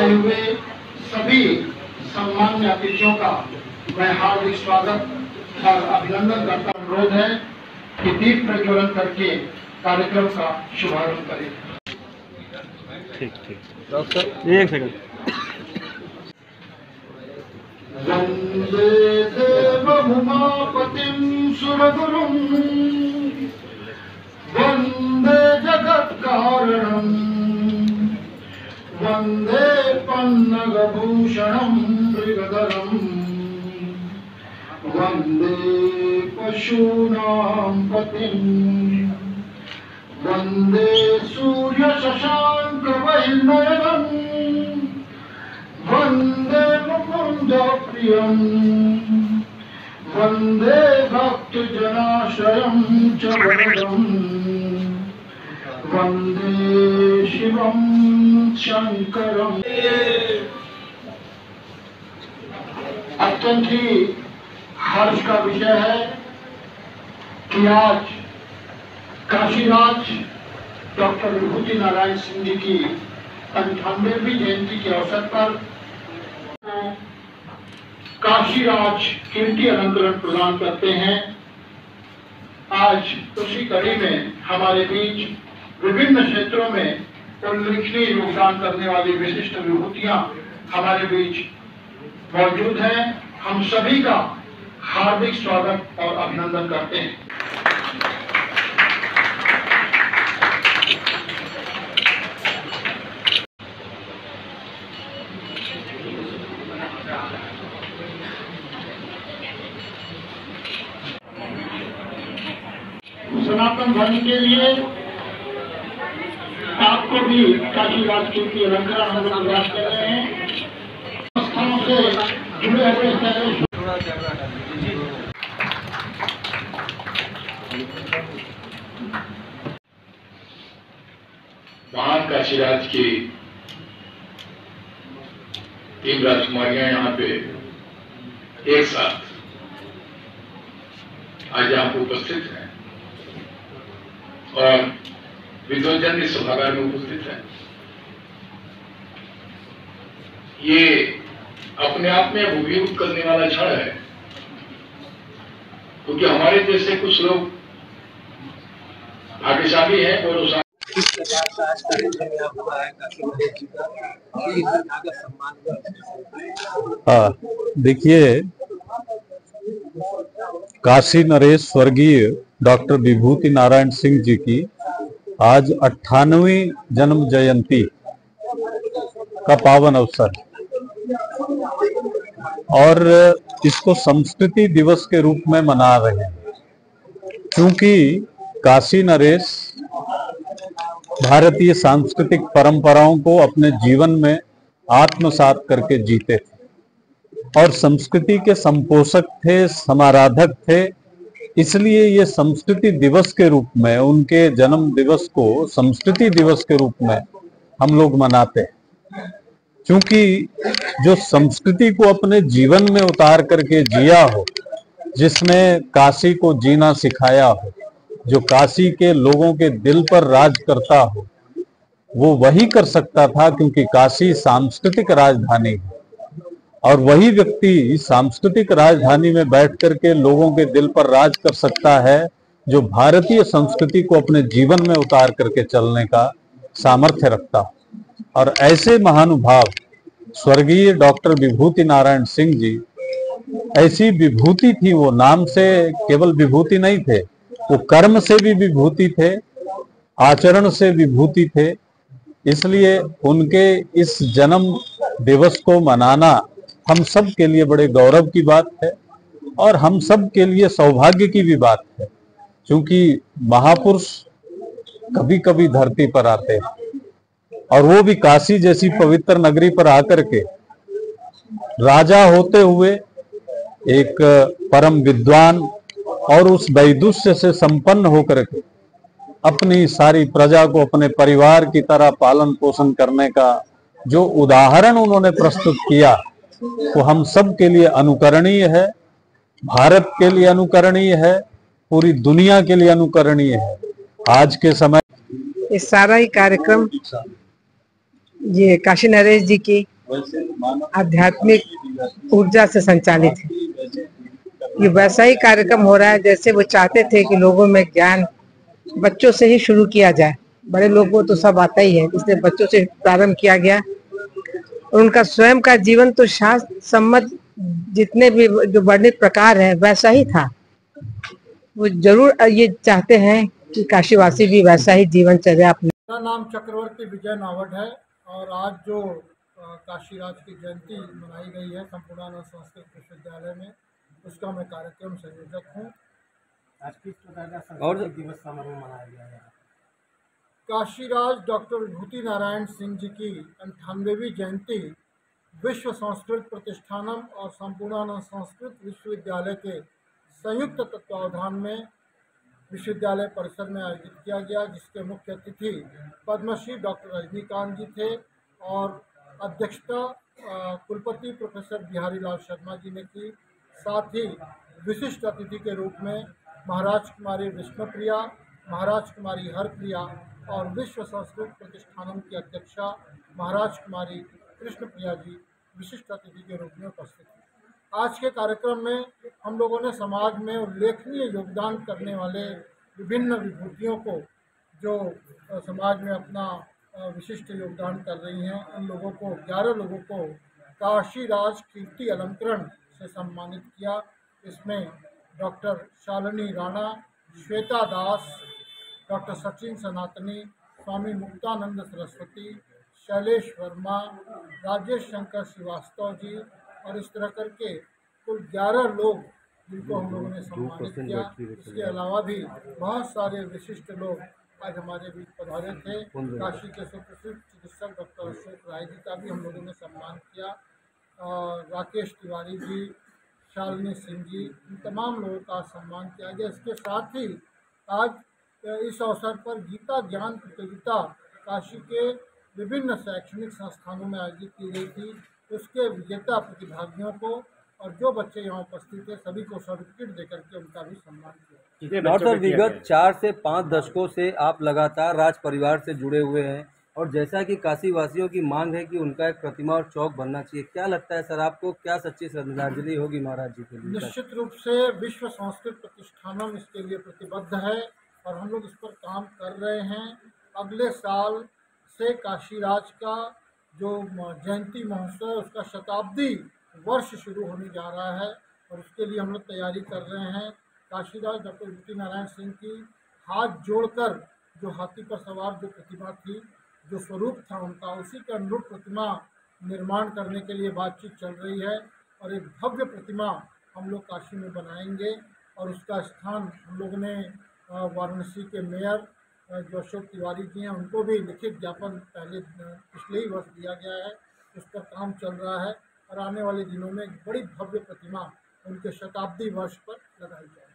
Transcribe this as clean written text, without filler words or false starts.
आए हुए सभी सम्मान्य अतिथियों का मैं हार्दिक स्वागत और अभिनंदन करता हूं। अनुरोध है कि दीप प्रज्वलन करके कार्यक्रम का शुभारंभ करें। ठीक डॉक्टर एक सेकंड। वंदे देवभूमापतिं सुरगुरुं वंदे जगत्कारणं वंदे पन्नगभूषणं मृगधरं वंदे पशूनां पतिं वंदे सूर्यशशाङ्कवह्निनयनं वंदे मुकुन्दप्रियं वंदे भक्तजनाश्रयं च वरदं वंदे शिवं शंकरम्। अत्यंत ही हर्ष का विषय है कि आज काशीराज डॉक्टर विभूति नारायण सिंह जी की 98वीं जयंती के अवसर पर काशीराज कीर्ति अलंकरण प्रदान करते हैं। आज उसी कड़ी में हमारे बीच विभिन्न क्षेत्रों में उल्लेखनीय योगदान करने वाली विशिष्ट विभूतियां हमारे बीच मौजूद हैं। हम सभी का हार्दिक स्वागत और अभिनंदन करते हैं। सनातन धर्म के लिए आपको भी काशीराज कीर्ति अलंकरण हम लोग प्रयास कर रहे हैं। संस्थाओं से जुड़े हुए महान काशीराज की 3 राजकुमारियां यहाँ पे एक साथ आज यहाँ पे उपस्थित हैं और विद्वजन इस सभागार में उपस्थित है। ये अपने आप में अभिभूत करने वाला क्षण है, क्योंकि हमारे जैसे कुछ लोग भाग्यशाली हैं और इस प्रकार का आज कार्यक्रम हुआ है हाँ, देखिए, काशी नरेश स्वर्गीय डॉक्टर विभूति नारायण सिंह जी की आज 98वीं जन्म जयंती का पावन अवसर और इसको संस्कृति दिवस के रूप में मना रहे हैं, क्योंकि काशी नरेश भारतीय सांस्कृतिक परंपराओं को अपने जीवन में आत्मसात करके जीते थे और संस्कृति के संपोषक थे, समाराधक थे। इसलिए ये संस्कृति दिवस के रूप में, उनके जन्म दिवस को संस्कृति दिवस के रूप में हम लोग मनाते हैं, क्योंकि जो संस्कृति को अपने जीवन में उतार करके जिया हो, जिसने काशी को जीना सिखाया हो, जो काशी के लोगों के दिल पर राज करता हो, वो वही कर सकता था, क्योंकि काशी सांस्कृतिक राजधानी है और वही व्यक्ति सांस्कृतिक राजधानी में बैठ करके लोगों के दिल पर राज कर सकता है जो भारतीय संस्कृति को अपने जीवन में उतार करके चलने का सामर्थ्य रखता हो। और ऐसे महानुभाव स्वर्गीय डॉक्टर विभूति नारायण सिंह जी ऐसी विभूति थी, वो नाम से केवल विभूति नहीं थे, वो कर्म से भी विभूति थे, आचरण से विभूति थे। इसलिए उनके इस जन्म दिवस को मनाना हम सब के लिए बड़े गौरव की बात है और हम सब के लिए सौभाग्य की भी बात है, क्योंकि महापुरुष कभी कभी धरती पर आते हैं और वो भी काशी जैसी पवित्र नगरी पर आकर के राजा होते हुए एक परम विद्वान और उस वैदुष्य से संपन्न होकर के अपनी सारी प्रजा को अपने परिवार की तरह पालन पोषण करने का जो उदाहरण उन्होंने प्रस्तुत किया, वो हम सब के लिए अनुकरणीय है, भारत के लिए अनुकरणीय है, पूरी दुनिया के लिए अनुकरणीय है। आज के समय इस सारा ही कार्यक्रम ये काशी नरेश जी की आध्यात्मिक ऊर्जा से संचालित है। ये वैसा ही कार्यक्रम हो रहा है जैसे वो चाहते थे कि लोगों में ज्ञान बच्चों से ही शुरू किया जाए। बड़े लोगों को तो सब आता ही है, इसलिए बच्चों से प्रारंभ किया गया। और उनका स्वयं का जीवन तो शास्त्र सम्मत जितने भी जो वर्णित प्रकार है वैसा ही था। वो जरूर ये चाहते हैं कि काशीवासी भी वैसा ही जीवनचर्या अपने। मेरा नाम चक्रवर्ती विजय नावड है और आज जो काशीराज की जयंती मनाई गई है संपूर्णानंद संस्कृत विश्वविद्यालय में, उसका मैं कार्यक्रम संयोजक हूँ। आज किस प्रकार का संस्कृत दिवस समारोह मनाया गया है? काशीराज डॉक्टर विभूति नारायण सिंह जी की 98वीं जयंती विश्व संस्कृत प्रतिष्ठानम और संपूर्णानंद संस्कृत विश्वविद्यालय के संयुक्त तत्वावधान में विश्वविद्यालय परिसर में आयोजित किया गया, जिसके मुख्य अतिथि पद्मश्री डॉक्टर रजनीकांत जी थे और अध्यक्षता कुलपति प्रोफेसर बिहारी लाल शर्मा जी ने की। साथ ही विशिष्ट अतिथि के रूप में महाराज कुमारी विष्णुप्रिया, महाराज कुमारी हरप्रिया और विश्व संस्कृत प्रतिष्ठानम की अध्यक्षा महाराज कुमारी कृष्णप्रिया जी विशिष्ट अतिथि के रूप में उपस्थित थे। आज के कार्यक्रम में हम लोगों ने समाज में उल्लेखनीय योगदान करने वाले विभिन्न विभूतियों को, जो समाज में अपना विशिष्ट योगदान कर रही हैं, उन लोगों को 11 लोगों को काशीराज कीर्ति अलंकरण से सम्मानित किया। इसमें डॉक्टर शालिनी राणा, श्वेता दास, डॉक्टर सचिन सनातनी, स्वामी मुक्तानंद सरस्वती, शैलेश वर्मा, राजेश शंकर श्रीवास्तव जी और इस तरह करके कुल 11 लोग जिनको हम लोगों ने सम्मानित किया। इसके अलावा भी बहुत सारे विशिष्ट लोग आज हमारे बीच पधारे थे। काशी के सुप्रसिद्ध चिकित्सक डॉक्टर अशोक राय जी का भी हम लोगों ने सम्मान किया और राकेश तिवारी जी, शालिनी सिंह जी, इन तमाम लोगों का सम्मान किया गया। इसके साथ ही आज इस अवसर पर गीता ज्ञान प्रतियोगिता काशी के विभिन्न शैक्षणिक संस्थानों में आयोजित की गई थी। उसके विजेता प्रतिभागियों को और जो बच्चे यहाँ उपस्थित थे सभी को सर्टिफिकेट देकर के उनका भी सम्मान किया। डॉक्टर विगत 4 से 5 दशकों से आप लगातार राज परिवार से जुड़े हुए हैं और जैसा कि काशी वासियों की मांग है कि उनका एक प्रतिमा और चौक बनना चाहिए, क्या लगता है सर आपको, क्या सच्ची श्रद्धांजलि होगी महाराज जी के लिए? निश्चित रूप से विश्व संस्कृत प्रतिष्ठानम इसके लिए प्रतिबद्ध है और हम लोग इस पर काम कर रहे हैं। अगले साल से काशीराज का जो जयंती महोत्सव है उसका शताब्दी वर्ष शुरू होने जा रहा है और उसके लिए हम लोग तैयारी कर रहे हैं। काशीराज डॉक्टर विभूति नारायण सिंह की हाथ जोड़कर जो हाथी पर सवार जो प्रतिमा थी, जो स्वरूप था उनका, उसी के अनुरूप प्रतिमा निर्माण करने के लिए बातचीत चल रही है और एक भव्य प्रतिमा हम लोग काशी में बनाएंगे और उसका स्थान हम लोगों ने वाराणसी के मेयर जो अशोक तिवारी जी हैं उनको भी लिखित ज्ञापन पिछले ही वर्ष दिया गया है। उस पर काम चल रहा है और आने वाले दिनों में एक बड़ी भव्य प्रतिमा उनके शताब्दी वर्ष पर लगाई जाएगी।